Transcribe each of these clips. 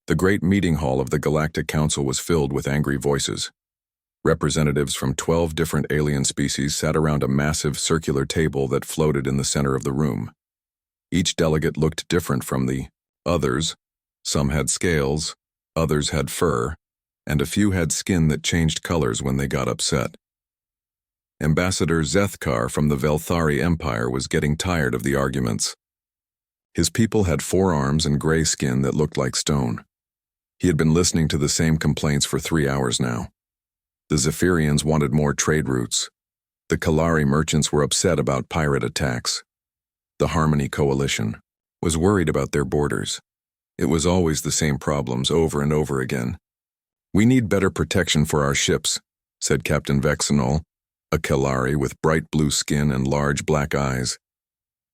The great meeting hall of the Galactic Council was filled with angry voices. Representatives from 12 different alien species sat around a massive circular table that floated in the center of the room. Each delegate looked different from the others. Some had scales, others had fur, and a few had skin that changed colors when they got upset. Ambassador Zethkar from the Velthari Empire was getting tired of the arguments. His people had 4 arms and gray skin that looked like stone. He had been listening to the same complaints for 3 hours now. The Zephyrians wanted more trade routes. The Kalari merchants were upset about pirate attacks. The Harmony Coalition was worried about their borders. It was always the same problems over and over again. "We need better protection for our ships," said Captain Vexenol, a Kalari with bright blue skin and large black eyes.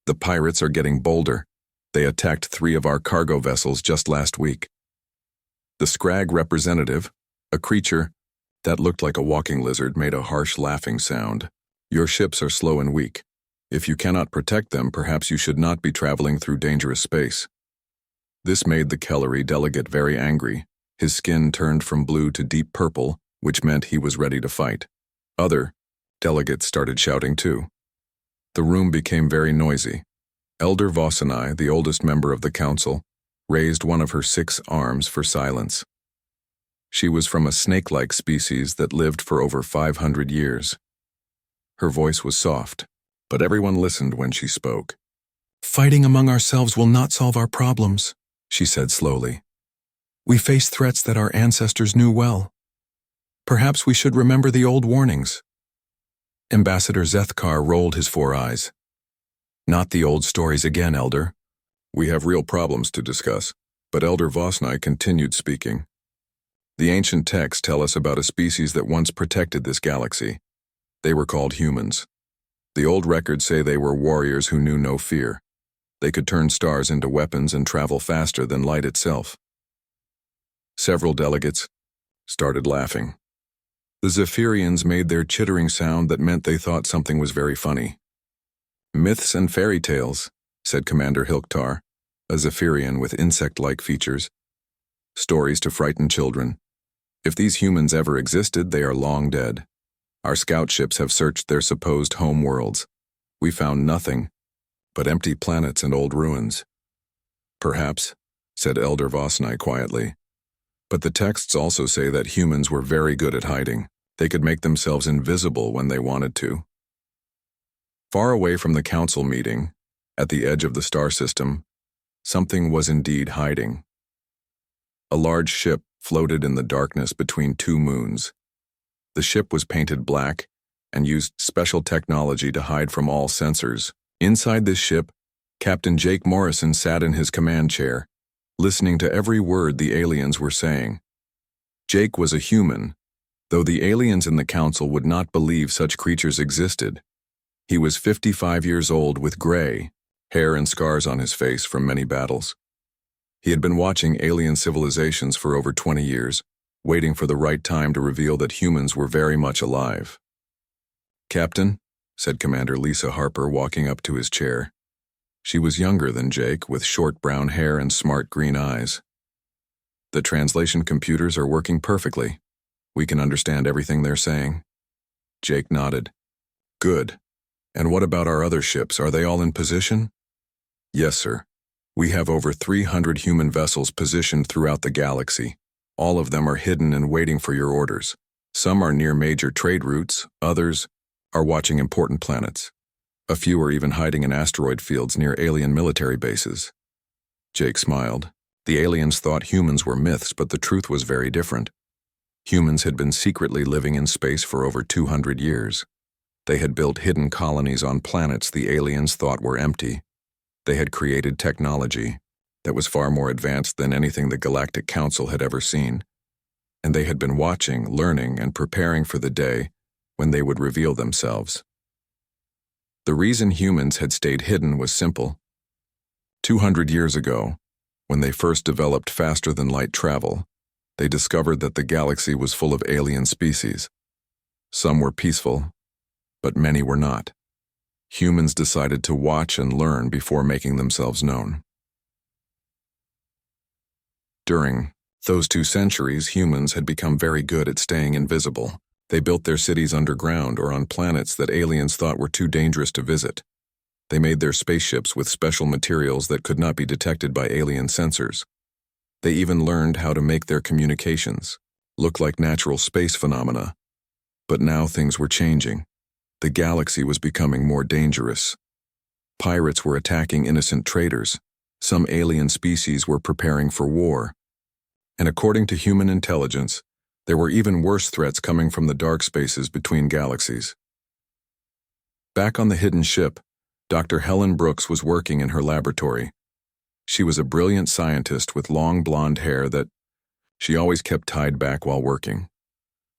"The pirates are getting bolder. They attacked 3 of our cargo vessels just last week." The Scrag representative, a creature that looked like a walking lizard, made a harsh laughing sound. "Your ships are slow and weak. If you cannot protect them, perhaps you should not be traveling through dangerous space." This made the Kellari delegate very angry. His skin turned from blue to deep purple, which meant he was ready to fight. Other delegates started shouting too. The room became very noisy. Elder Vosanai, the oldest member of the council, raised one of her 6 arms for silence. She was from a snake-like species that lived for over 500 years. Her voice was soft, but everyone listened when she spoke. "Fighting among ourselves will not solve our problems," she said slowly. "We face threats that our ancestors knew well. Perhaps we should remember the old warnings." Ambassador Zethkar rolled his 4 eyes. "Not the old stories again, Elder. We have real problems to discuss." But Elder Vosnai continued speaking. "The ancient texts tell us about a species that once protected this galaxy. They were called humans. The old records say they were warriors who knew no fear. They could turn stars into weapons and travel faster than light itself." Several delegates started laughing. The Zephyrians made their chittering sound that meant they thought something was very funny. "Myths and fairy tales," said Commander Hilktar, a Zephyrian with insect-like features. "Stories to frighten children. If these humans ever existed, they are long dead. Our scout ships have searched their supposed home worlds. We found nothing but empty planets and old ruins." "Perhaps," said Elder Vosnai quietly. "But the texts also say that humans were very good at hiding. They could make themselves invisible when they wanted to." Far away from the council meeting, at the edge of the star system, something was indeed hiding. A large ship floated in the darkness between 2 moons. The ship was painted black and used special technology to hide from all sensors. Inside this ship, Captain Jake Morrison sat in his command chair, listening to every word the aliens were saying. Jake was a human, though the aliens in the council would not believe such creatures existed. He was 55 years old with gray hair and scars on his face from many battles. He had been watching alien civilizations for over 20 years, waiting for the right time to reveal that humans were very much alive. "Captain," said Commander Lisa Harper, walking up to his chair. She was younger than Jake, with short brown hair and smart green eyes. "The translation computers are working perfectly. We can understand everything they're saying." Jake nodded. "Good. And what about our other ships? Are they all in position?" "Yes, sir. We have over 300 human vessels positioned throughout the galaxy. All of them are hidden and waiting for your orders. Some are near major trade routes, others are watching important planets. A few are even hiding in asteroid fields near alien military bases." Jake smiled. The aliens thought humans were myths, but the truth was very different. Humans had been secretly living in space for over 200 years. They had built hidden colonies on planets the aliens thought were empty. They had created technology that was far more advanced than anything the Galactic Council had ever seen. And they had been watching, learning, and preparing for the day when they would reveal themselves. The reason humans had stayed hidden was simple. 200 years ago, when they first developed faster-than-light travel, they discovered that the galaxy was full of alien species. Some were peaceful, but many were not. Humans decided to watch and learn before making themselves known. During Those 2 centuries, humans had become very good at staying invisible. They built their cities underground or on planets that aliens thought were too dangerous to visit. They made their spaceships with special materials that could not be detected by alien sensors. They even learned how to make their communications look like natural space phenomena. But now things were changing. The galaxy was becoming more dangerous. Pirates were attacking innocent traders. Some alien species were preparing for war. And according to human intelligence, there were even worse threats coming from the dark spaces between galaxies. Back on the hidden ship, Dr. Helen Brooks was working in her laboratory. She was a brilliant scientist with long blonde hair that she always kept tied back while working.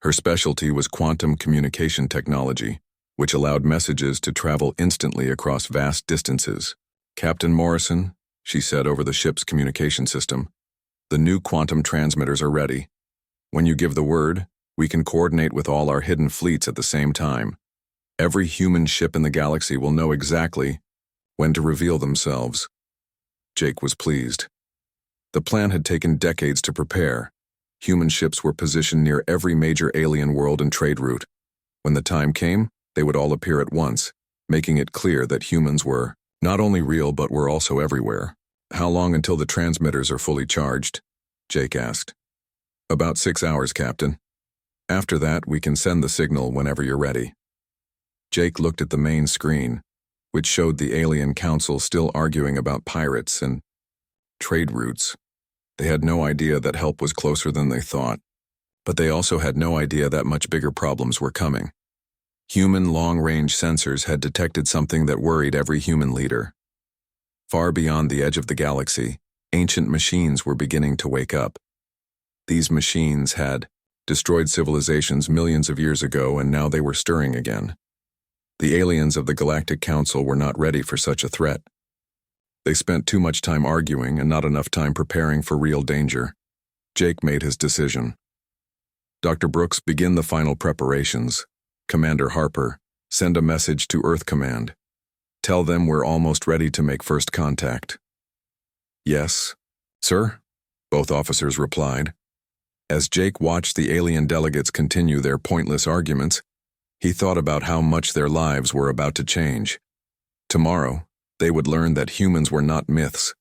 Her specialty was quantum communication technology, which allowed messages to travel instantly across vast distances. "Captain Morrison," she said over the ship's communication system, "the new quantum transmitters are ready. When you give the word, we can coordinate with all our hidden fleets at the same time. Every human ship in the galaxy will know exactly when to reveal themselves." Jake was pleased. The plan had taken decades to prepare. Human ships were positioned near every major alien world and trade route. When the time came, they would all appear at once, making it clear that humans were not only real but were also everywhere. "How long until the transmitters are fully charged?" Jake asked. "About 6 hours, Captain. After that, we can send the signal whenever you're ready." Jake looked at the main screen, which showed the alien council still arguing about pirates and trade routes. They had no idea that help was closer than they thought, but they also had no idea that much bigger problems were coming. Human long-range sensors had detected something that worried every human leader. Far beyond the edge of the galaxy, ancient machines were beginning to wake up. These machines had destroyed civilizations millions of years ago, and now they were stirring again. The aliens of the Galactic Council were not ready for such a threat. They spent too much time arguing and not enough time preparing for real danger. Jake made his decision. "Dr. Brooks, begin the final preparations. Commander Harper, send a message to Earth Command. Tell them we're almost ready to make first contact." "Yes, sir," both officers replied. As Jake watched the alien delegates continue their pointless arguments, he thought about how much their lives were about to change. Tomorrow, they would learn that humans were not myths.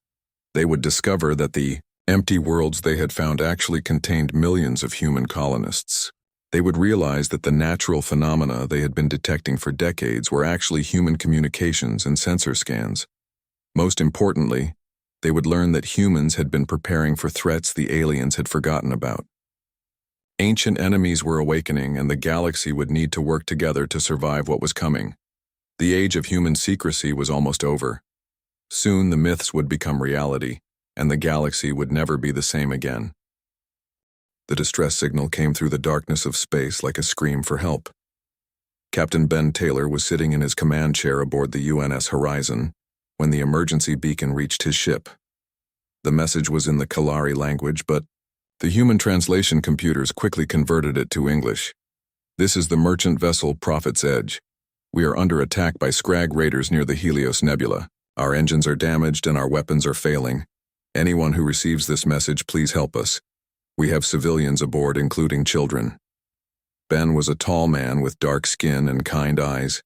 They would discover that the empty worlds they had found actually contained millions of human colonists. They would realize that the natural phenomena they had been detecting for decades were actually human communications and sensor scans. Most importantly, they would learn that humans had been preparing for threats the aliens had forgotten about. Ancient enemies were awakening, and the galaxy would need to work together to survive what was coming. The age of human secrecy was almost over. Soon the myths would become reality, and the galaxy would never be the same again. The distress signal came through the darkness of space like a scream for help. Captain Ben Taylor was sitting in his command chair aboard the UNS Horizon when the emergency beacon reached his ship. The message was in the Kalari language, but the human translation computers quickly converted it to English. "This is the merchant vessel Prophet's Edge. We are under attack by Scrag raiders near the Helios Nebula. Our engines are damaged and our weapons are failing. Anyone who receives this message, please help us. We have civilians aboard, including children." Ben was a tall man with dark skin and kind eyes.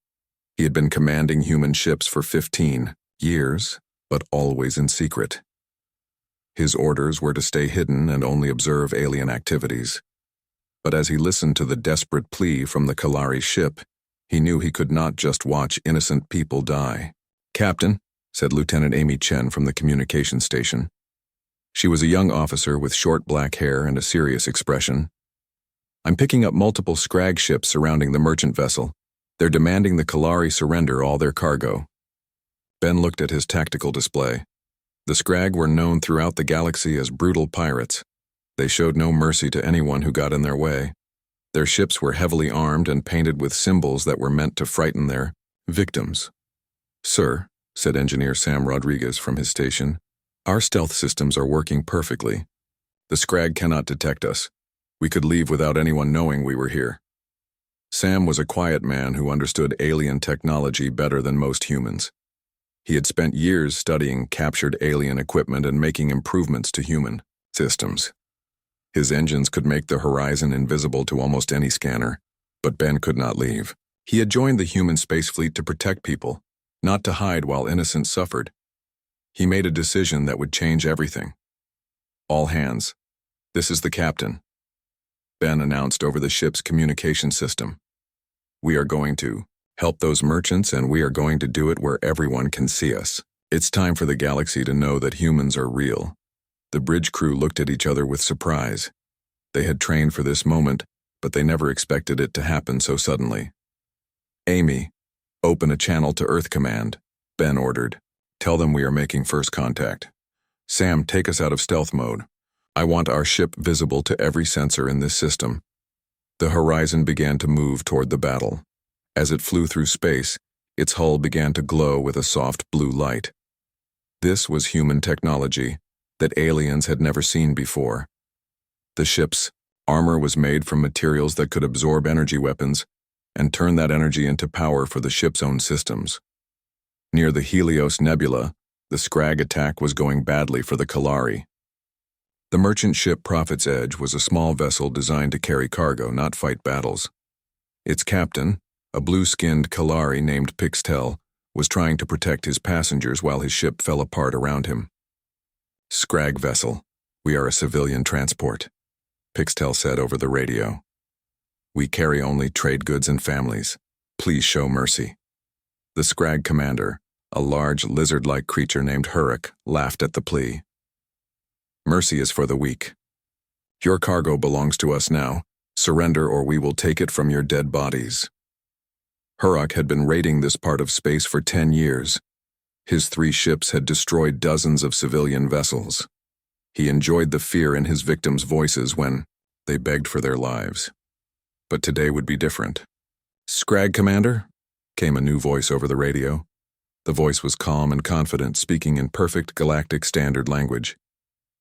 He had been commanding human ships for 15 years, but always in secret. His orders were to stay hidden and only observe alien activities. But as he listened to the desperate plea from the Kalari ship, he knew he could not just watch innocent people die. "Captain," said Lieutenant Amy Chen from the communication station. She was a young officer with short black hair and a serious expression. "I'm picking up multiple Scrag ships surrounding the merchant vessel. They're demanding the Kalari surrender all their cargo." Ben looked at his tactical display. The Scrag were known throughout the galaxy as brutal pirates. They showed no mercy to anyone who got in their way. Their ships were heavily armed and painted with symbols that were meant to frighten their victims. "Sir," said Engineer Sam Rodriguez from his station, "our stealth systems are working perfectly. The Scrag cannot detect us. We could leave without anyone knowing we were here." Sam was a quiet man who understood alien technology better than most humans. He had spent years studying captured alien equipment and making improvements to human systems. His engines could make the horizon invisible to almost any scanner, but Ben could not leave. He had joined the human space fleet to protect people, not to hide while innocents suffered. He made a decision that would change everything. All hands. This is the captain. Ben announced over the ship's communication system. We are going to help those merchants, and we are going to do it where everyone can see us. It's time for the galaxy to know that humans are real. The bridge crew looked at each other with surprise. They had trained for this moment, but they never expected it to happen so suddenly. Amy, open a channel to Earth Command, Ben ordered. Tell them we are making first contact. Sam, take us out of stealth mode. I want our ship visible to every sensor in this system. The horizon began to move toward the battle. As it flew through space, its hull began to glow with a soft blue light. This was human technology that aliens had never seen before. The ship's armor was made from materials that could absorb energy weapons and turn that energy into power for the ship's own systems. Near the Helios Nebula, the Scrag attack was going badly for the Kalari. The merchant ship Prophet's Edge was a small vessel designed to carry cargo, not fight battles. Its captain, a blue-skinned Kalari named Pixtel, was trying to protect his passengers while his ship fell apart around him. Scrag vessel, we are a civilian transport, Pixtel said over the radio. We carry only trade goods and families. Please show mercy. The Scrag commander, a large lizard-like creature named Hurrick, laughed at the plea. Mercy is for the weak. Your cargo belongs to us now. Surrender or we will take it from your dead bodies. Hurrick had been raiding this part of space for 10 years. His 3 ships had destroyed dozens of civilian vessels. He enjoyed the fear in his victims' voices when they begged for their lives. But today would be different. Scrag Commander? Came a new voice over the radio. The voice was calm and confident, speaking in perfect Galactic Standard language.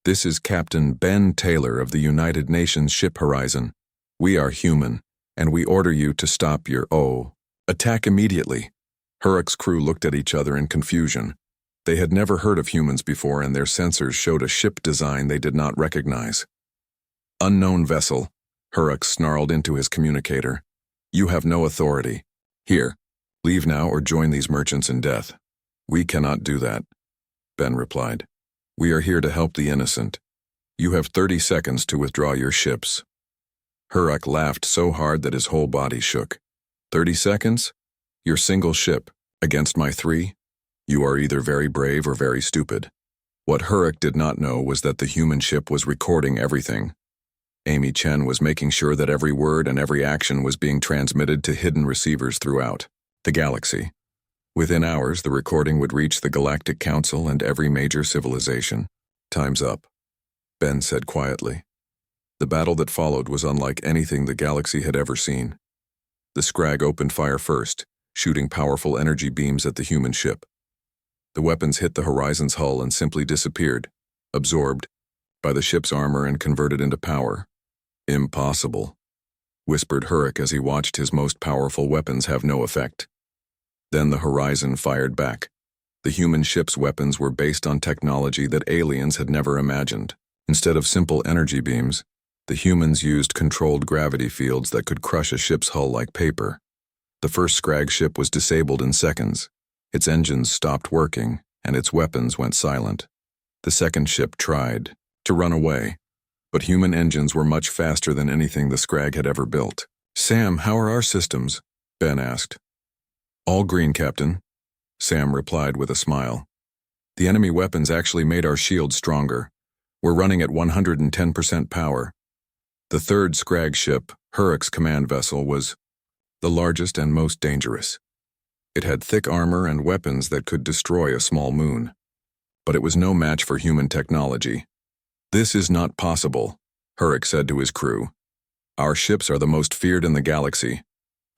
This is Captain Ben Taylor of the United Nations Ship Horizon. We are human, and we order you to stop your attack immediately. Hurrick's crew looked at each other in confusion. They had never heard of humans before, and their sensors showed a ship design they did not recognize. Unknown vessel, Hurrick snarled into his communicator. You have no authority. Here, leave now or join these merchants in death. We cannot do that, Ben replied. We are here to help the innocent. You have 30 seconds to withdraw your ships. Hurrick laughed so hard that his whole body shook. 30 seconds? Your single ship, against my 3? You are either very brave or very stupid. What Hurrick did not know was that the human ship was recording everything. Amy Chen was making sure that every word and every action was being transmitted to hidden receivers throughout the galaxy. Within hours, the recording would reach the Galactic Council and every major civilization. Time's up, Ben said quietly. The battle that followed was unlike anything the galaxy had ever seen. The Scrag opened fire first, shooting powerful energy beams at the human ship. The weapons hit the Horizon's hull and simply disappeared, absorbed by the ship's armor and converted into power. Impossible, whispered Hurrick as he watched his most powerful weapons have no effect. Then the Horizon fired back. The human ship's weapons were based on technology that aliens had never imagined. Instead of simple energy beams, the humans used controlled gravity fields that could crush a ship's hull like paper. The first Scrag ship was disabled in seconds. Its engines stopped working, and its weapons went silent. The second ship tried to run away, but human engines were much faster than anything the Scrag had ever built. Sam, how are our systems? Ben asked. All green, Captain, Sam replied with a smile. The enemy weapons actually made our shields stronger. We're running at 110% power. The third Scrag ship, Hurrick's command vessel, was the largest and most dangerous. It had thick armor and weapons that could destroy a small moon. But it was no match for human technology. This is not possible, Hurrick said to his crew. Our ships are the most feared in the galaxy.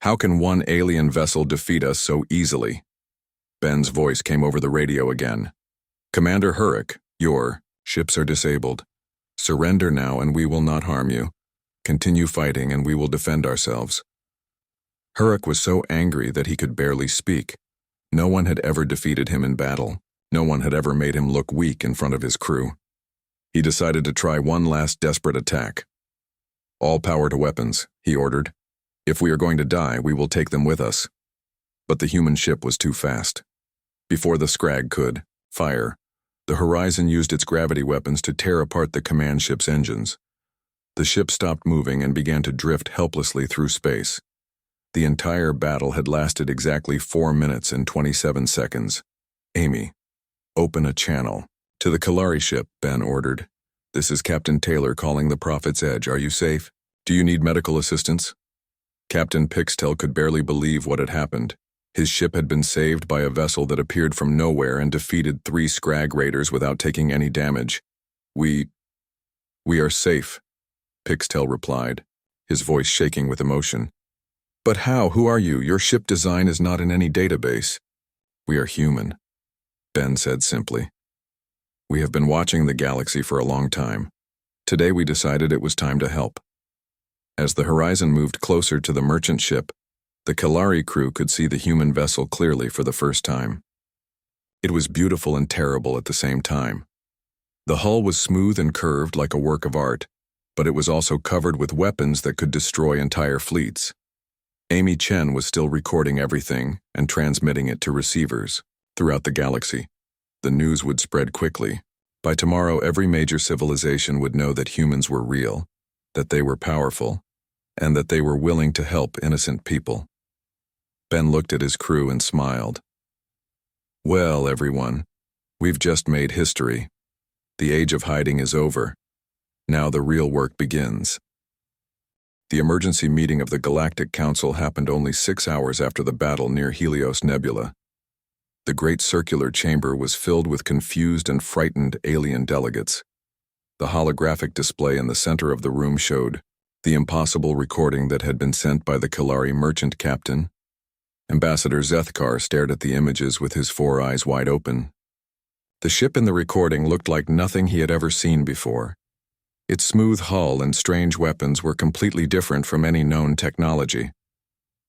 How can one alien vessel defeat us so easily? Ben's voice came over the radio again. Commander Hurrick, your ships are disabled. Surrender now and we will not harm you. Continue fighting and we will defend ourselves. Hurrick was so angry that he could barely speak. No one had ever defeated him in battle. No one had ever made him look weak in front of his crew. He decided to try one last desperate attack. "All power to weapons," he ordered. "If we are going to die, we will take them with us." But the human ship was too fast. Before the Scrag could fire, the Horizon used its gravity weapons to tear apart the command ship's engines. The ship stopped moving and began to drift helplessly through space. The entire battle had lasted exactly 4 minutes and 27 seconds. "Amy, open a channel." "To the Kalari ship," Ben ordered. "This is Captain Taylor calling the Prophet's Edge. Are you safe? Do you need medical assistance?" Captain Pixtel could barely believe what had happened. His ship had been saved by a vessel that appeared from nowhere and defeated 3 Scrag raiders without taking any damage. We are safe," Pixtel replied, his voice shaking with emotion. "But how? Who are you? Your ship design is not in any database." "We are human," Ben said simply. "We have been watching the galaxy for a long time. Today we decided it was time to help." As the Horizon moved closer to the merchant ship, the Kalari crew could see the human vessel clearly for the first time. It was beautiful and terrible at the same time. The hull was smooth and curved like a work of art, but it was also covered with weapons that could destroy entire fleets. Amy Chen was still recording everything and transmitting it to receivers throughout the galaxy. The news would spread quickly. By tomorrow, every major civilization would know that humans were real, that they were powerful, and that they were willing to help innocent people. Ben looked at his crew and smiled. "Well, everyone, we've just made history. The age of hiding is over. Now the real work begins." The emergency meeting of the Galactic Council happened only 6 hours after the battle near Helios Nebula. The great circular chamber was filled with confused and frightened alien delegates. The holographic display in the center of the room showed the impossible recording that had been sent by the Kalari merchant captain. Ambassador Zethkar stared at the images with his 4 eyes wide open. The ship in the recording looked like nothing he had ever seen before. Its smooth hull and strange weapons were completely different from any known technology.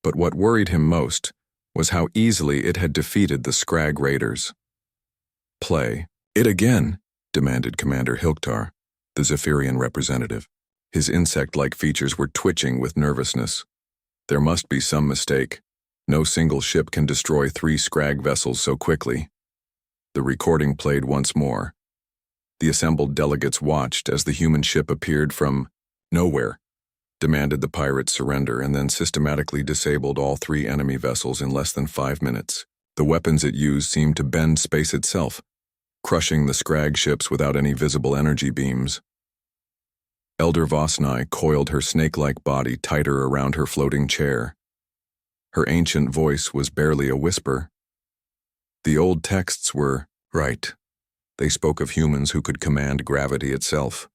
But what worried him most was how easily it had defeated the Scrag raiders. "Play it again," demanded Commander Hilktar, the Zephyrian representative. His insect-like features were twitching with nervousness. There must be some mistake. No single ship can destroy 3 Scrag vessels so quickly. The recording played once more. The assembled delegates watched as the human ship appeared from nowhere, demanded the pirates surrender, and then systematically disabled all 3 enemy vessels in less than 5 minutes. The weapons it used seemed to bend space itself, crushing the Scrag ships without any visible energy beams. Elder Vosnai coiled her snake-like body tighter around her floating chair. Her ancient voice was barely a whisper. The old texts were right. They spoke of humans who could command gravity itself,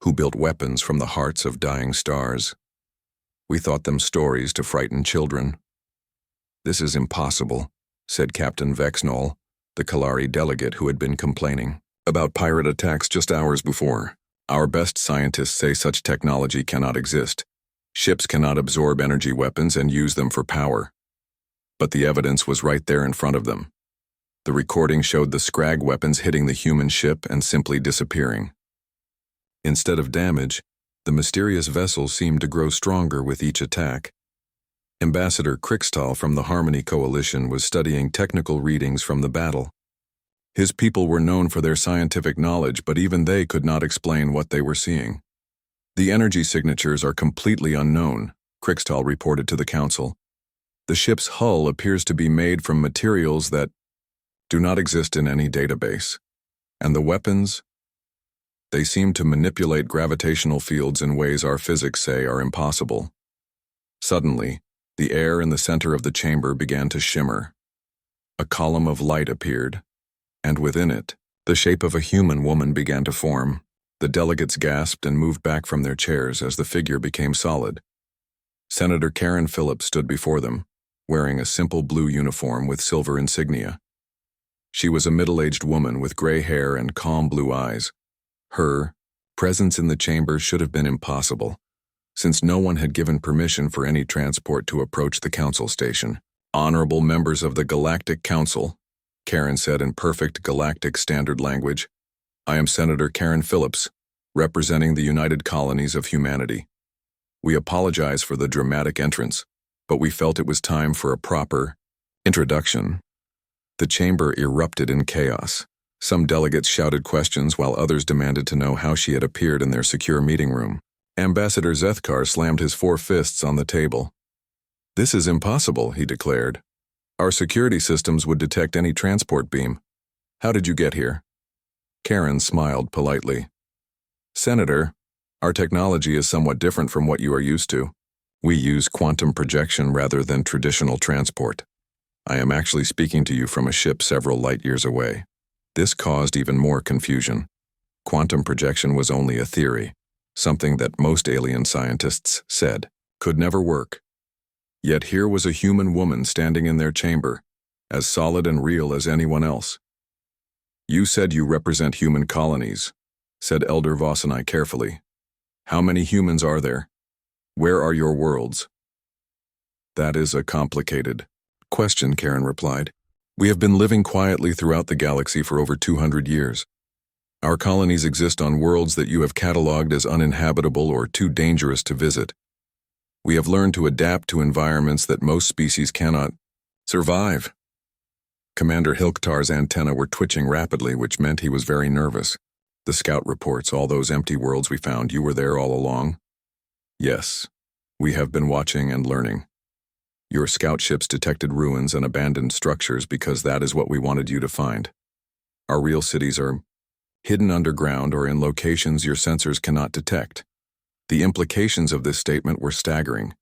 who built weapons from the hearts of dying stars. We thought them stories to frighten children. "This is impossible," said Captain Vexnol, the Kalari delegate who had been complaining about pirate attacks just hours before. "Our best scientists say such technology cannot exist. Ships cannot absorb energy weapons and use them for power." But the evidence was right there in front of them. The recording showed the Scrag weapons hitting the human ship and simply disappearing. Instead of damage, the mysterious vessel seemed to grow stronger with each attack. Ambassador Krixtal from the Harmony Coalition was studying technical readings from the battle. His people were known for their scientific knowledge, but even they could not explain what they were seeing. "The energy signatures are completely unknown," Krixtal reported to the Council. "The ship's hull appears to be made from materials that do not exist in any database. And the weapons? They seem to manipulate gravitational fields in ways our physics say are impossible." Suddenly, the air in the center of the chamber began to shimmer. A column of light appeared, and within it, the shape of a human woman began to form. The delegates gasped and moved back from their chairs as the figure became solid. Senator Karen Phillips stood before them, wearing a simple blue uniform with silver insignia. She was a middle-aged woman with gray hair and calm blue eyes. Her presence in the chamber should have been impossible, since no one had given permission for any transport to approach the council station. "Honorable members of the Galactic Council," Karen said in perfect galactic standard language, "I am Senator Karen Phillips, representing the United Colonies of Humanity. We apologize for the dramatic entrance, but we felt it was time for a proper introduction. The chamber erupted in chaos. Some delegates shouted questions while others demanded to know how she had appeared in their secure meeting room. Ambassador Zethkar slammed his 4 fists on the table. "This is impossible," he declared. "Our security systems would detect any transport beam. How did you get here?" Karen smiled politely. "Senator, our technology is somewhat different from what you are used to. We use quantum projection rather than traditional transport. I am actually speaking to you from a ship several light years away." This caused even more confusion. Quantum projection was only a theory, something that most alien scientists said could never work. Yet here was a human woman standing in their chamber, as solid and real as anyone else. "You said you represent human colonies," said Elder Vosenai carefully. "How many humans are there? Where are your worlds?" "That is a complicated question," Karen replied. "We have been living quietly throughout the galaxy for over 200 years. Our colonies exist on worlds that you have catalogued as uninhabitable or too dangerous to visit. We have learned to adapt to environments that most species cannot survive." Commander Hilktar's antennae were twitching rapidly, which meant he was very nervous. "The scout reports, all those empty worlds we found, you were there all along?" "Yes. We have been watching and learning. Your scout ships detected ruins and abandoned structures because that is what we wanted you to find. Our real cities are hidden underground or in locations your sensors cannot detect." The implications of this statement were staggering.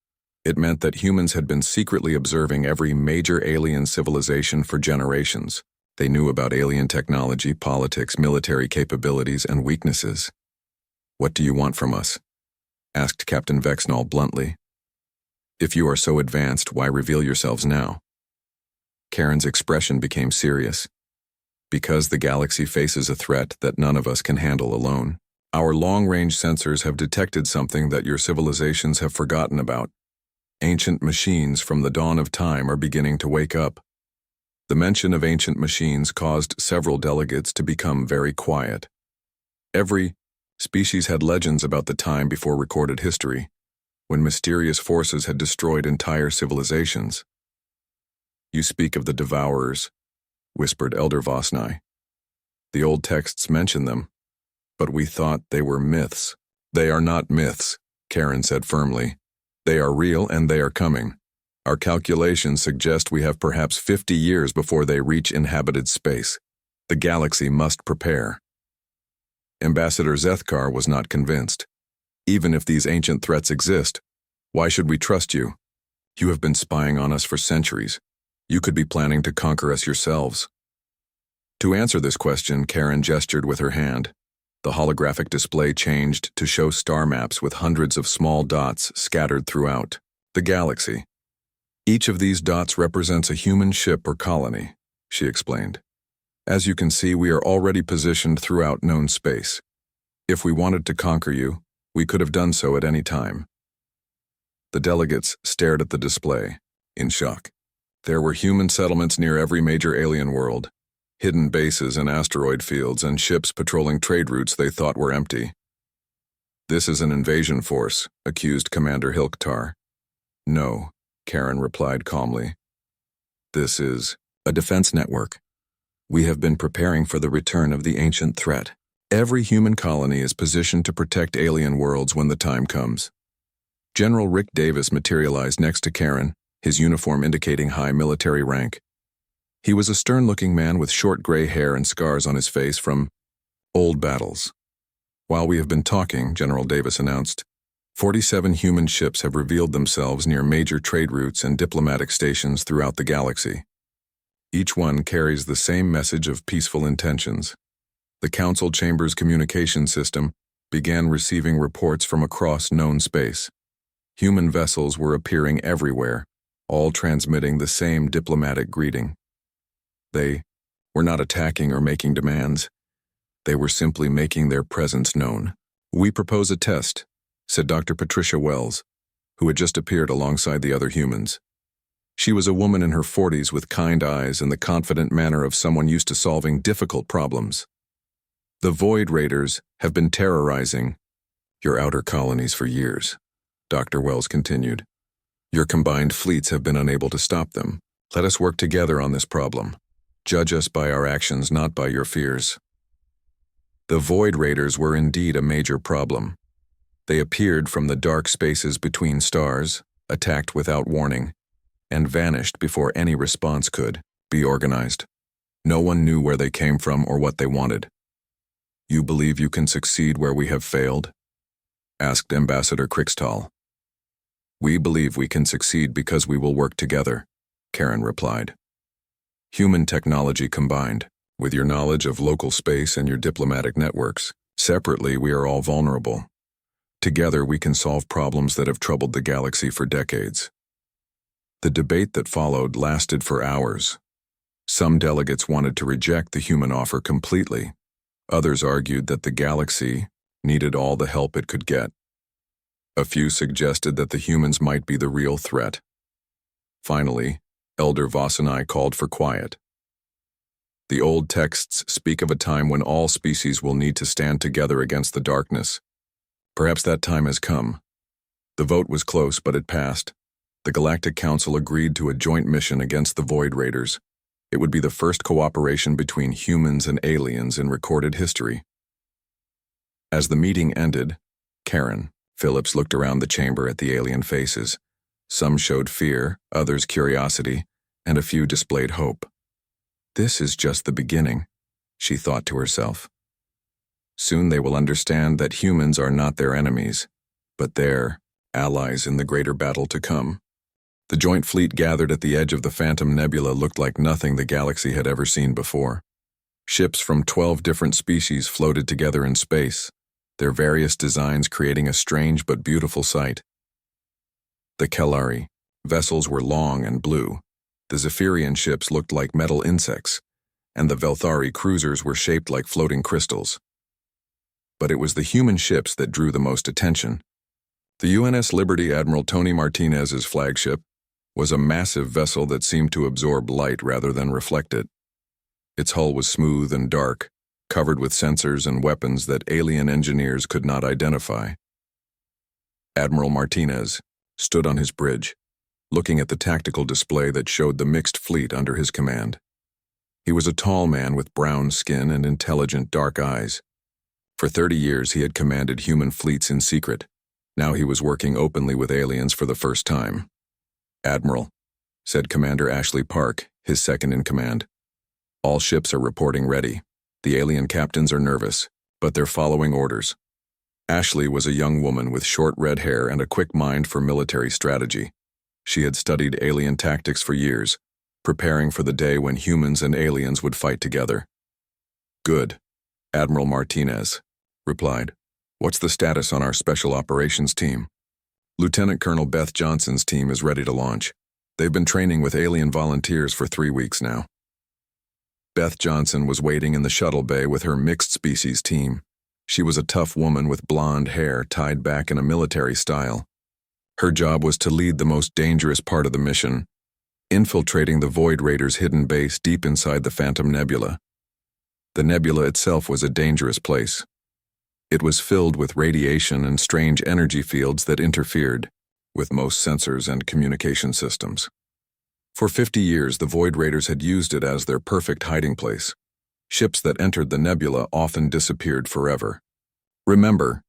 It meant that humans had been secretly observing every major alien civilization for generations. They knew about alien technology, politics, military capabilities, and weaknesses. "What do you want from us?" asked Captain Vexnall bluntly. "If you are so advanced, why reveal yourselves now?" Karen's expression became serious. "Because the galaxy faces a threat that none of us can handle alone. Our long-range sensors have detected something that your civilizations have forgotten about. Ancient machines from the dawn of time are beginning to wake up." The mention of ancient machines caused several delegates to become very quiet. Every species had legends about the time before recorded history, when mysterious forces had destroyed entire civilizations. "You speak of the Devourers," whispered Elder Vosnai. "The old texts mention them, but we thought they were myths." "They are not myths," Karen said firmly. "They are real and they are coming. Our calculations suggest we have perhaps 50 years before they reach inhabited space. The galaxy must prepare." Ambassador Zethkar was not convinced. "Even if these ancient threats exist, why should we trust you? You have been spying on us for centuries. You could be planning to conquer us yourselves." To answer this question, Karen gestured with her hand. The holographic display changed to show star maps with hundreds of small dots scattered throughout the galaxy. "Each of these dots represents a human ship or colony," she explained. "As you can see, we are already positioned throughout known space. If we wanted to conquer you, we could have done so at any time." The delegates stared at the display, in shock. There were human settlements near every major alien world, hidden bases in asteroid fields, and ships patrolling trade routes they thought were empty. "This is an invasion force," accused Commander Hilktar. "No," Karen replied calmly. "This is a defense network. We have been preparing for the return of the ancient threat. Every human colony is positioned to protect alien worlds when the time comes." General Rick Davis materialized next to Karen, his uniform indicating high military rank. He was a stern-looking man with short gray hair and scars on his face from old battles. "While we have been talking," General Davis announced, 47 human ships have revealed themselves near major trade routes and diplomatic stations throughout the galaxy. Each one carries the same message of peaceful intentions. The Council Chamber's communication system began receiving reports from across known space. Human vessels were appearing everywhere, all transmitting the same diplomatic greeting. They were not attacking or making demands. They were simply making their presence known. "We propose a test," said Dr. Patricia Wells, who had just appeared alongside the other humans. She was a woman in her 40s with kind eyes and the confident manner of someone used to solving difficult problems. The Void Raiders have been terrorizing your outer colonies for years, Dr. Wells continued. Your combined fleets have been unable to stop them. Let us work together on this problem. Judge us by our actions, not by your fears. The Void Raiders were indeed a major problem. They appeared from the dark spaces between stars, attacked without warning, and vanished before any response could be organized. No one knew where they came from or what they wanted. You believe you can succeed where we have failed? Asked Ambassador Crixtall. We believe we can succeed because we will work together, Karen replied. Human technology combined, with your knowledge of local space and your diplomatic networks. Separately, we are all vulnerable. Together, we can solve problems that have troubled the galaxy for decades. The debate that followed lasted for hours. Some delegates wanted to reject the human offer completely. Others argued that the galaxy needed all the help it could get. A few suggested that the humans might be the real threat. Finally, Elder Vosenai called for quiet. The old texts speak of a time when all species will need to stand together against the darkness. Perhaps that time has come. The vote was close, but it passed. The Galactic Council agreed to a joint mission against the Void Raiders. It would be the first cooperation between humans and aliens in recorded history. As the meeting ended, Karen Phillips looked around the chamber at the alien faces. Some showed fear, others curiosity, and a few displayed hope. This is just the beginning, she thought to herself. Soon they will understand that humans are not their enemies, but their allies in the greater battle to come. The joint fleet gathered at the edge of the Phantom Nebula looked like nothing the galaxy had ever seen before. Ships from 12 different species floated together in space, their various designs creating a strange but beautiful sight. The Kellari vessels were long and blue. The Zephyrian ships looked like metal insects, and the Velthari cruisers were shaped like floating crystals. But it was the human ships that drew the most attention. The UNS Liberty Admiral Tony Martinez's flagship was a massive vessel that seemed to absorb light rather than reflect it. Its hull was smooth and dark, covered with sensors and weapons that alien engineers could not identify. Admiral Martinez stood on his bridge, looking at the tactical display that showed the mixed fleet under his command. He was a tall man with brown skin and intelligent dark eyes. For 30 years he had commanded human fleets in secret. Now he was working openly with aliens for the first time. Admiral, said Commander Ashley Park, his second in command. All ships are reporting ready. The alien captains are nervous, but they're following orders. Ashley was a young woman with short red hair and a quick mind for military strategy. She had studied alien tactics for years, preparing for the day when humans and aliens would fight together. Good, Admiral Martinez replied. What's the status on our special operations team? Lieutenant Colonel Beth Johnson's team is ready to launch. They've been training with alien volunteers for 3 weeks now. Beth Johnson was waiting in the shuttle bay with her mixed species team. She was a tough woman with blonde hair tied back in a military style. Her job was to lead the most dangerous part of the mission, infiltrating the Void Raiders' hidden base deep inside the Phantom Nebula. The nebula itself was a dangerous place. It was filled with radiation and strange energy fields that interfered with most sensors and communication systems. For 50 years, the Void Raiders had used it as their perfect hiding place. Ships that entered the nebula often disappeared forever. Remember,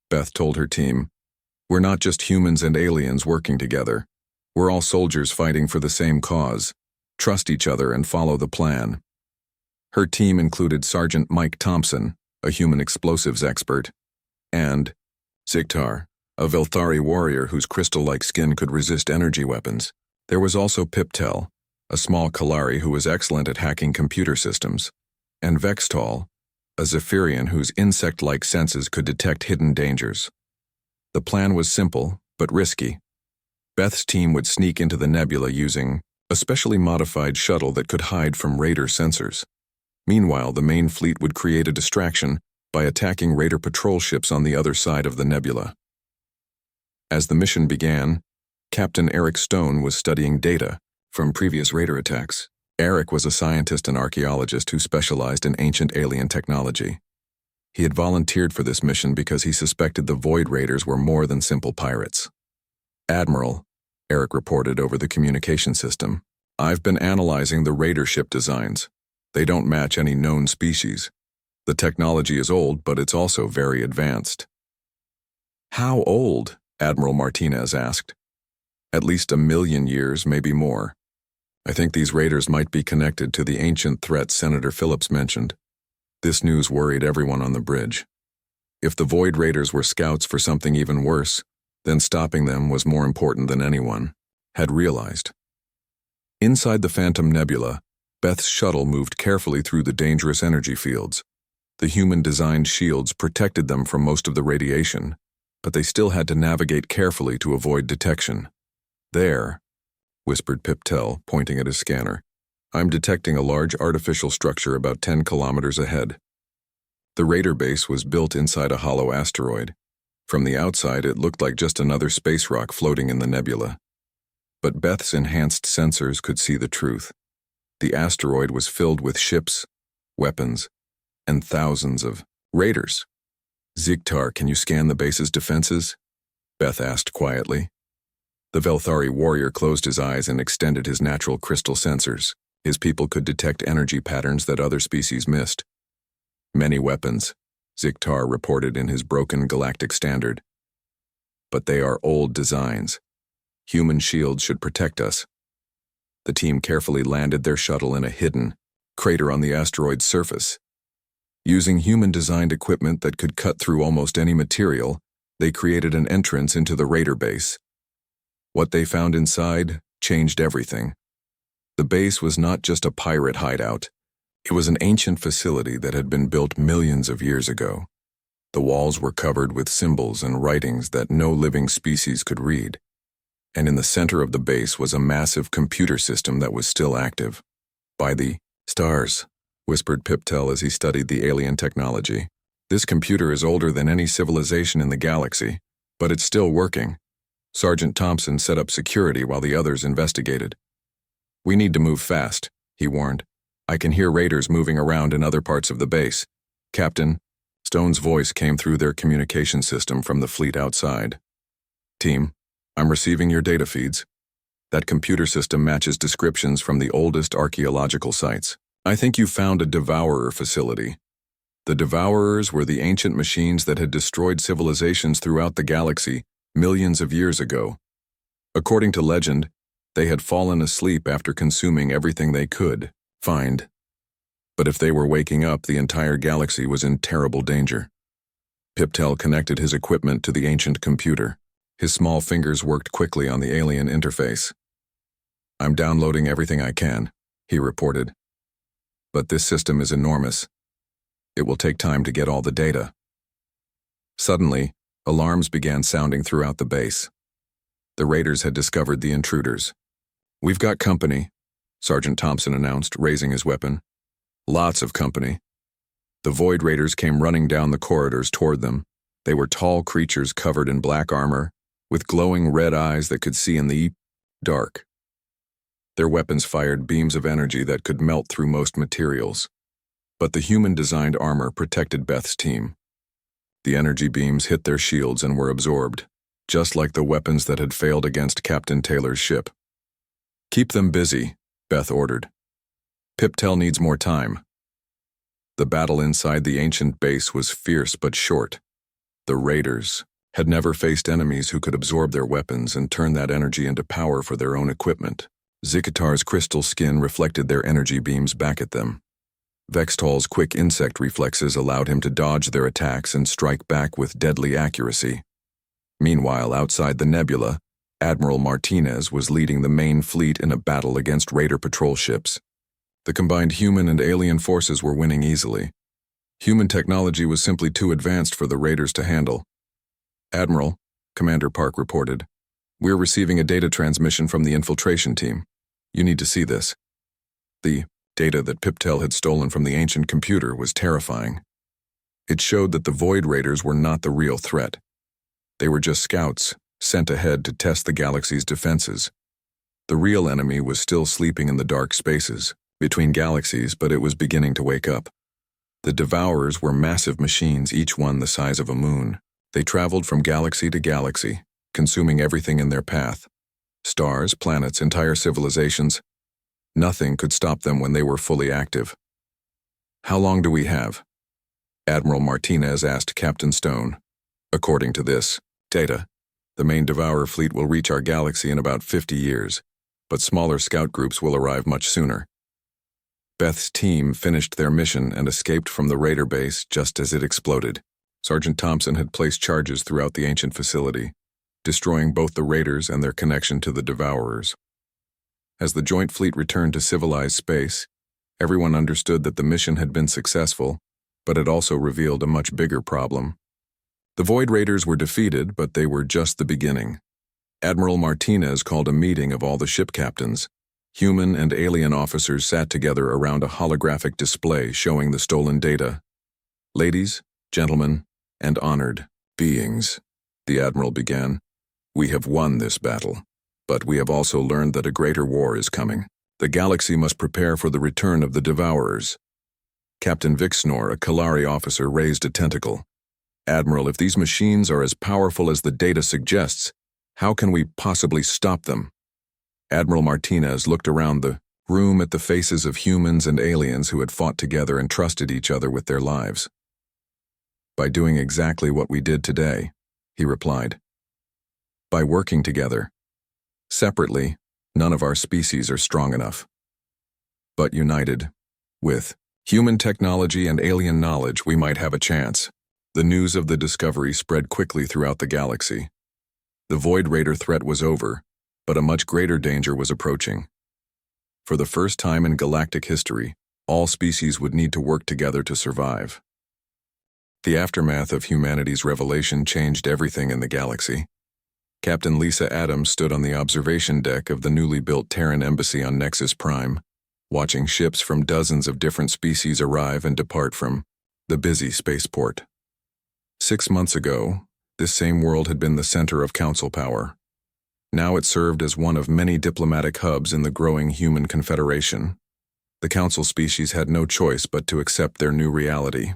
Beth told her team, we're not just humans and aliens working together. We're all soldiers fighting for the same cause. Trust each other and follow the plan. Her team included Sergeant Mike Thompson, a human explosives expert, and Zigtar, a Velthari warrior whose crystal-like skin could resist energy weapons. There was also Piptel, a small Kellari who was excellent at hacking computer systems, and Vextol, a Zephyrian whose insect-like senses could detect hidden dangers. The plan was simple, but risky. Beth's team would sneak into the nebula using a specially modified shuttle that could hide from Raider sensors. Meanwhile, the main fleet would create a distraction by attacking Raider patrol ships on the other side of the nebula. As the mission began, Captain Eric Stone was studying data from previous Raider attacks. Eric was a scientist and archaeologist who specialized in ancient alien technology. He had volunteered for this mission because he suspected the Void Raiders were more than simple pirates. "Admiral," Eric reported over the communication system, "I've been analyzing the Raider ship designs. They don't match any known species. The technology is old, but it's also very advanced." "How old?" Admiral Martinez asked. "At least 1,000,000 years, maybe more. I think these raiders might be connected to the ancient threat Senator Phillips mentioned." This news worried everyone on the bridge. If the Void Raiders were scouts for something even worse, then stopping them was more important than anyone had realized. Inside the Phantom Nebula, Beth's shuttle moved carefully through the dangerous energy fields. The human-designed shields protected them from most of the radiation, but they still had to navigate carefully to avoid detection. "There," whispered Piptel, pointing at his scanner. "I'm detecting a large artificial structure about 10 kilometers ahead." The Raider base was built inside a hollow asteroid. From the outside, it looked like just another space rock floating in the nebula. But Beth's enhanced sensors could see the truth. The asteroid was filled with ships, weapons, and thousands of raiders. "Zigtar, can you scan the base's defenses?" Beth asked quietly. The Velthari warrior closed his eyes and extended his natural crystal sensors. His people could detect energy patterns that other species missed. "Many weapons," Zigtar reported in his broken galactic standard. "But they are old designs. Human shields should protect us." The team carefully landed their shuttle in a hidden crater on the asteroid's surface. Using human-designed equipment that could cut through almost any material, they created an entrance into the Raider base. What they found inside changed everything. The base was not just a pirate hideout. It was an ancient facility that had been built millions of years ago. The walls were covered with symbols and writings that no living species could read. And in the center of the base was a massive computer system that was still active. "By the stars," whispered Piptel as he studied the alien technology. "This computer is older than any civilization in the galaxy, but it's still working." Sergeant Thompson set up security while the others investigated. "We need to move fast," he warned. "I can hear raiders moving around in other parts of the base." "Captain," Stone's voice came through their communication system from the fleet outside. "Team, I'm receiving your data feeds. That computer system matches descriptions from the oldest archaeological sites. I think you found a Devourer facility." The Devourers were the ancient machines that had destroyed civilizations throughout the galaxy millions of years ago. According to legend, they had fallen asleep after consuming everything they could find. But if they were waking up, the entire galaxy was in terrible danger. Piptel connected his equipment to the ancient computer. His small fingers worked quickly on the alien interface. "I'm downloading everything I can," he reported. "But this system is enormous. It will take time to get all the data." Suddenly, alarms began sounding throughout the base. The raiders had discovered the intruders. "We've got company," Sergeant Thompson announced, raising his weapon. "Lots of company." The Void Raiders came running down the corridors toward them. They were tall creatures covered in black armor, with glowing red eyes that could see in the dark. Their weapons fired beams of energy that could melt through most materials. But the human-designed armor protected Beth's team. The energy beams hit their shields and were absorbed, just like the weapons that had failed against Captain Taylor's ship. "Keep them busy," Beth ordered. "Piptel needs more time." The battle inside the ancient base was fierce but short. The raiders had never faced enemies who could absorb their weapons and turn that energy into power for their own equipment. Zikatar's crystal skin reflected their energy beams back at them. Vextal's quick insect reflexes allowed him to dodge their attacks and strike back with deadly accuracy. Meanwhile, outside the nebula, Admiral Martinez was leading the main fleet in a battle against raider patrol ships. The combined human and alien forces were winning easily. Human technology was simply too advanced for the raiders to handle. "Admiral," Commander Park reported, "we're receiving a data transmission from the infiltration team. You need to see this." The data that Piptel had stolen from the ancient computer was terrifying. It showed that the Void Raiders were not the real threat. They were just scouts, sent ahead to test the galaxy's defenses. The real enemy was still sleeping in the dark spaces, between galaxies, but it was beginning to wake up. The Devourers were massive machines, each one the size of a moon. They traveled from galaxy to galaxy, consuming everything in their path. Stars, planets, entire civilizations. Nothing could stop them when they were fully active. "How long do we have?" Admiral Martinez asked Captain Stone. "According to this data, the main Devourer fleet will reach our galaxy in about 50 years, but smaller scout groups will arrive much sooner." Beth's team finished their mission and escaped from the Raider base just as it exploded. Sergeant Thompson had placed charges throughout the ancient facility, destroying both the Raiders and their connection to the Devourers. As the joint fleet returned to civilized space, everyone understood that the mission had been successful, but it also revealed a much bigger problem. The Void Raiders were defeated, but they were just the beginning. Admiral Martinez called a meeting of all the ship captains. Human and alien officers sat together around a holographic display showing the stolen data. "Ladies, gentlemen, and honored beings," the Admiral began, "we have won this battle, but we have also learned that a greater war is coming. The galaxy must prepare for the return of the Devourers." Captain Vixnor, a Kalari officer, raised a tentacle. "Admiral, if these machines are as powerful as the data suggests, how can we possibly stop them?" Admiral Martinez looked around the room at the faces of humans and aliens who had fought together and trusted each other with their lives. "By doing exactly what we did today," he replied. "By working together. Separately, none of our species are strong enough. But united, with human technology and alien knowledge, we might have a chance." The news of the discovery spread quickly throughout the galaxy. The Void Raider threat was over, but a much greater danger was approaching. For the first time in galactic history, all species would need to work together to survive. The aftermath of humanity's revelation changed everything in the galaxy. Captain Lisa Adams stood on the observation deck of the newly built Terran embassy on Nexus Prime, watching ships from dozens of different species arrive and depart from the busy spaceport. 6 months ago, this same world had been the center of council power. Now it served as one of many diplomatic hubs in the growing human confederation. The council species had no choice but to accept their new reality.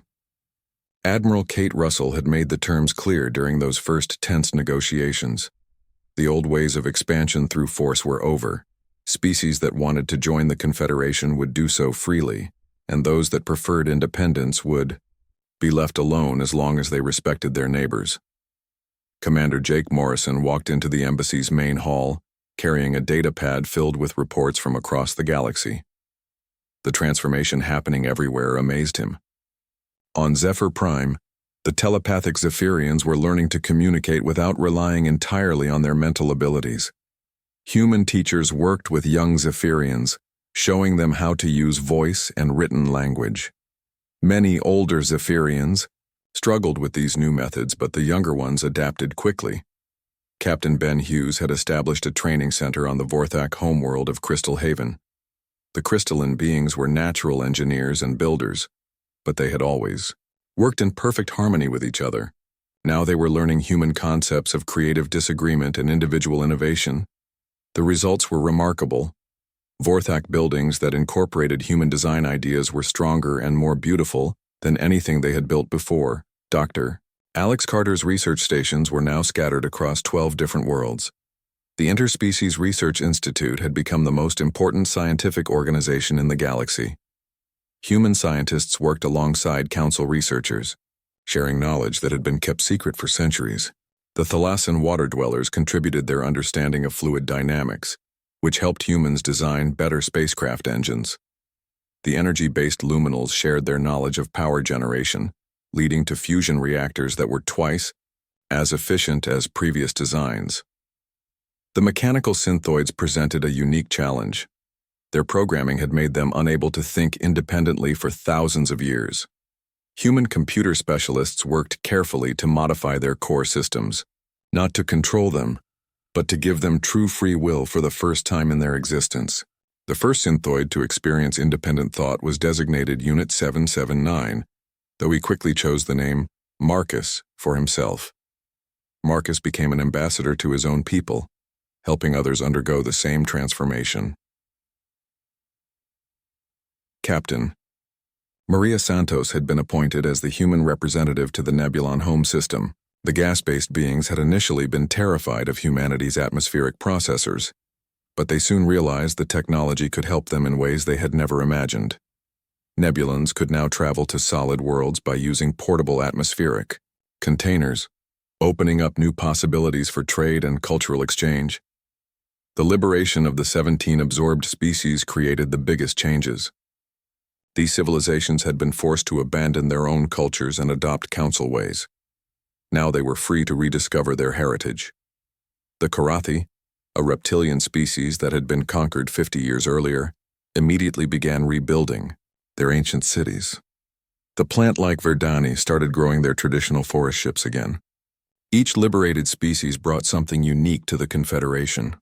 Admiral Kate Russell had made the terms clear during those first tense negotiations. The old ways of expansion through force were over. Species that wanted to join the Confederation would do so freely, and those that preferred independence would be left alone as long as they respected their neighbors. Commander Jake Morrison walked into the embassy's main hall, carrying a data pad filled with reports from across the galaxy. The transformation happening everywhere amazed him. On Zephyr Prime, the telepathic Zephyrians were learning to communicate without relying entirely on their mental abilities. Human teachers worked with young Zephyrians, showing them how to use voice and written language. Many older Zephyrians struggled with these new methods, but the younger ones adapted quickly. Captain Ben Hughes had established a training center on the Vorthak homeworld of Crystal Haven. The crystalline beings were natural engineers and builders, but they had always worked in perfect harmony with each other. Now they were learning human concepts of creative disagreement and individual innovation. The results were remarkable. Vorthak buildings that incorporated human design ideas were stronger and more beautiful than anything they had built before. Dr. Alex Carter's research stations were now scattered across 12 different worlds. The Interspecies Research Institute had become the most important scientific organization in the galaxy. Human scientists worked alongside council researchers, sharing knowledge that had been kept secret for centuries. The Thalassan water dwellers contributed their understanding of fluid dynamics, which helped humans design better spacecraft engines. The energy-based luminals shared their knowledge of power generation, leading to fusion reactors that were twice as efficient as previous designs. The mechanical synthoids presented a unique challenge. Their programming had made them unable to think independently for thousands of years. Human computer specialists worked carefully to modify their core systems, not to control them, but to give them true free will for the first time in their existence. The first synthoid to experience independent thought was designated Unit 779, though he quickly chose the name Marcus for himself. Marcus became an ambassador to his own people, helping others undergo the same transformation. Captain, Maria Santos had been appointed as the human representative to the Nebulon home system. The gas-based beings had initially been terrified of humanity's atmospheric processors, but they soon realized the technology could help them in ways they had never imagined. Nebulons could now travel to solid worlds by using portable atmospheric containers, opening up new possibilities for trade and cultural exchange. The liberation of the 17 absorbed species created the biggest changes. These civilizations had been forced to abandon their own cultures and adopt council ways. Now they were free to rediscover their heritage. The Karathi, a reptilian species that had been conquered 50 years earlier, immediately began rebuilding their ancient cities. The plant-like Verdani started growing their traditional forest ships again. Each liberated species brought something unique to the Confederation.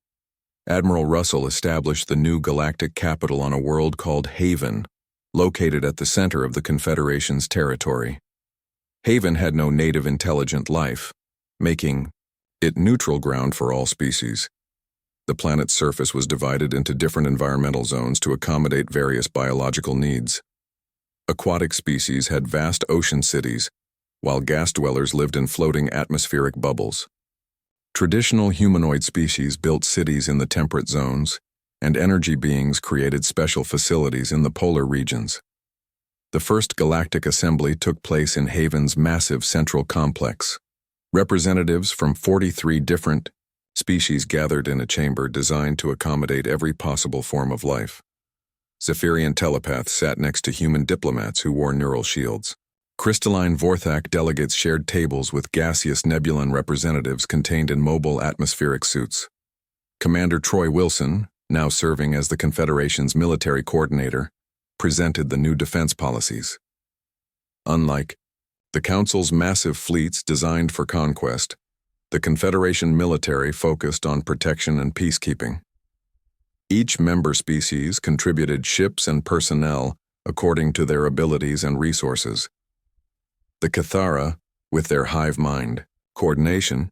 Admiral Russell established the new galactic capital on a world called Haven, located at the center of the Confederation's territory. Haven had no native intelligent life, making it neutral ground for all species. The planet's surface was divided into different environmental zones to accommodate various biological needs. Aquatic species had vast ocean cities, while gas dwellers lived in floating atmospheric bubbles. Traditional humanoid species built cities in the temperate zones, and energy beings created special facilities in the polar regions. The first galactic assembly took place in Haven's massive central complex. Representatives from 43 different species gathered in a chamber designed to accommodate every possible form of life. Zephyrian telepaths sat next to human diplomats who wore neural shields. Crystalline Vorthak delegates shared tables with gaseous Nebulon representatives contained in mobile atmospheric suits. Commander Troy Wilson, now serving as the Confederation's military coordinator, presented the new defense policies. Unlike the Council's massive fleets designed for conquest, the Confederation military focused on protection and peacekeeping. Each member species contributed ships and personnel according to their abilities and resources. The Cathara, with their hive mind coordination,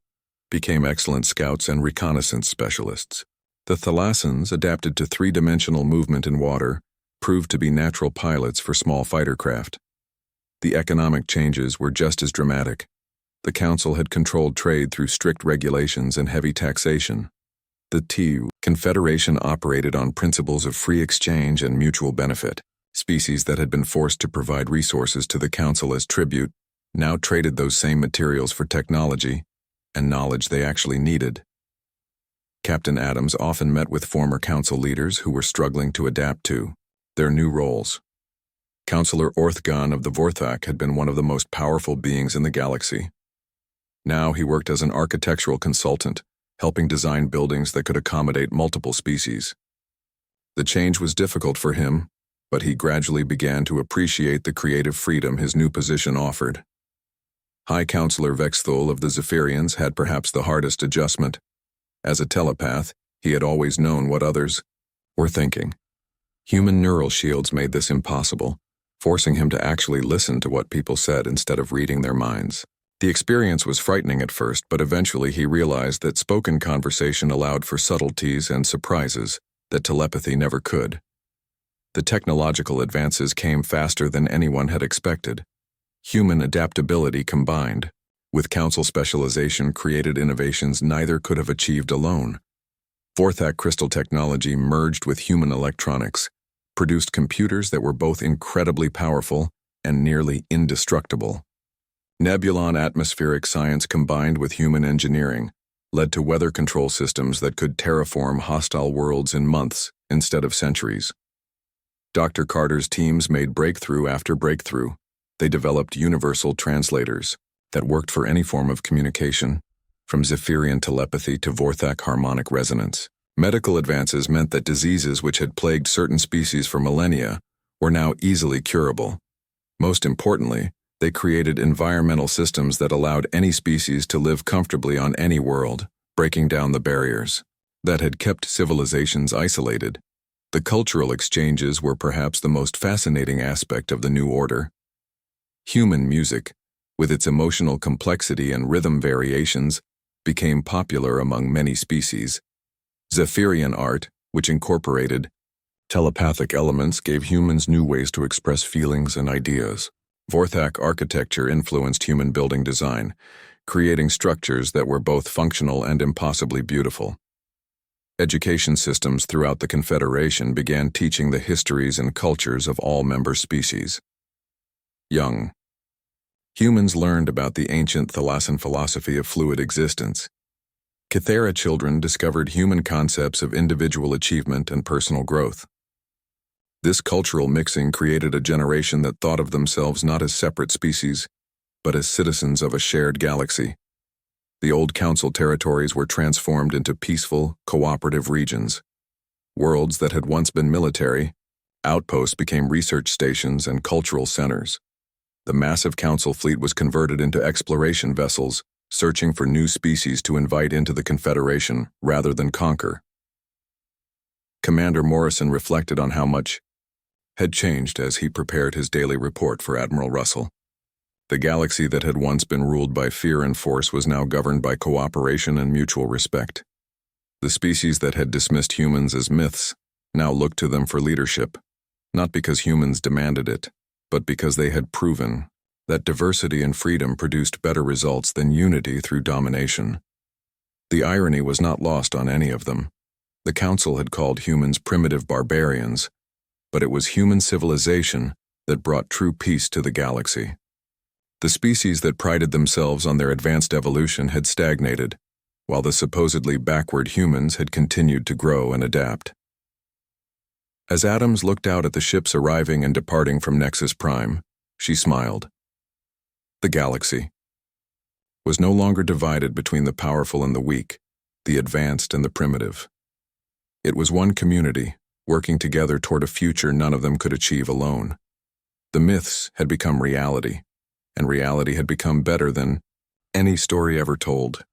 became excellent scouts and reconnaissance specialists. The Thalassans, adapted to three-dimensional movement in water, proved to be natural pilots for small fighter craft. The economic changes were just as dramatic. The Council had controlled trade through strict regulations and heavy taxation. The TU Confederation operated on principles of free exchange and mutual benefit. Species that had been forced to provide resources to the Council as tribute now traded those same materials for technology and knowledge they actually needed. Captain Adams often met with former Council leaders who were struggling to adapt to their new roles. Councillor Orthgon of the Vorthak had been one of the most powerful beings in the galaxy. Now he worked as an architectural consultant, helping design buildings that could accommodate multiple species. The change was difficult for him, but he gradually began to appreciate the creative freedom his new position offered. High Councillor Vexthul of the Zephyrians had perhaps the hardest adjustment. As a telepath, he had always known what others were thinking. Human neural shields made this impossible, forcing him to actually listen to what people said instead of reading their minds. The experience was frightening at first, but eventually he realized that spoken conversation allowed for subtleties and surprises that telepathy never could. The technological advances came faster than anyone had expected. Human adaptability combined with Council specialization created innovations neither could have achieved alone. Vorthak crystal technology merged with human electronics, produced computers that were both incredibly powerful and nearly indestructible. Nebulon atmospheric science combined with human engineering led to weather control systems that could terraform hostile worlds in months instead of centuries. Dr. Carter's teams made breakthrough after breakthrough. They developed universal translators that worked for any form of communication, from Zephyrian telepathy to Vorthak harmonic resonance. Medical advances meant that diseases which had plagued certain species for millennia were now easily curable. Most importantly, they created environmental systems that allowed any species to live comfortably on any world, breaking down the barriers that had kept civilizations isolated. The cultural exchanges were perhaps the most fascinating aspect of the new order. Human music, with its emotional complexity and rhythm variations, became popular among many species. Zephyrian art, which incorporated Telepathic elements gave humans new ways to express feelings and ideas. Vorthak architecture influenced human building design, creating structures that were both functional and impossibly beautiful. Education systems throughout the Confederation began teaching the histories and cultures of all member species. Young. Humans learned about the ancient Thalassian philosophy of fluid existence. Kythera children discovered human concepts of individual achievement and personal growth. This cultural mixing created a generation that thought of themselves not as separate species, but as citizens of a shared galaxy. The old Council territories were transformed into peaceful, cooperative regions. Worlds that had once been military, outposts became research stations and cultural centers. The massive Council fleet was converted into exploration vessels, searching for new species to invite into the Confederation rather than conquer. Commander Morrison reflected on how much had changed as he prepared his daily report for Admiral Russell. The galaxy that had once been ruled by fear and force was now governed by cooperation and mutual respect. The species that had dismissed humans as myths now looked to them for leadership, not because humans demanded it, but because they had proven that diversity and freedom produced better results than unity through domination. The irony was not lost on any of them. The Council had called humans primitive barbarians, but it was human civilization that brought true peace to the galaxy. The species that prided themselves on their advanced evolution had stagnated, while the supposedly backward humans had continued to grow and adapt. As Adams looked out at the ships arriving and departing from Nexus Prime, she smiled. The galaxy was no longer divided between the powerful and the weak, the advanced and the primitive. It was one community, working together toward a future none of them could achieve alone. The myths had become reality, and reality had become better than any story ever told.